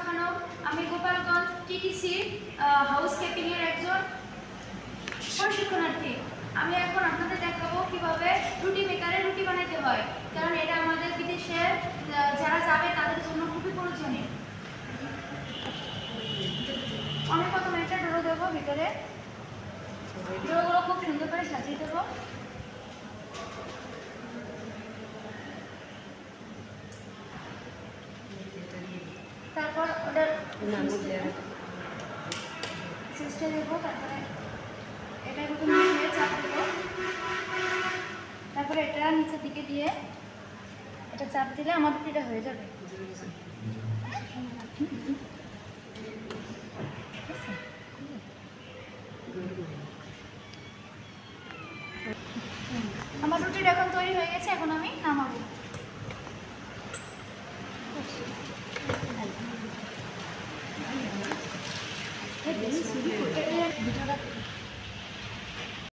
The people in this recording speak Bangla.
খানম। আমি গোপালগঞ্জ টিটিসির হাউসকিপিংয়ের একজন প্রশিক্ষণার্থী। আমি এখন আপনাদের দেখাবো কিভাবে রুটি মেকারে রুটি বানাইতে হয়, কারণ এটা আমাদের বিদেশে যারা যাবে তাদের জন্য খুবই প্রয়োজনীয়। আমি প্রথমে একটা ডোরো দেবো, ভিতরে ডোরোগুলো খুব সুন্দর করে সাজিয়ে দেবো। তারপর ওটার সুইচটা দেবো, তারপরে এটার মতো মিশিয়ে চাপ দেবো, তারপরে এটা নিচের দিকে দিয়ে এটা চাপ দিলে আমাদের এটা হয়ে যাবে।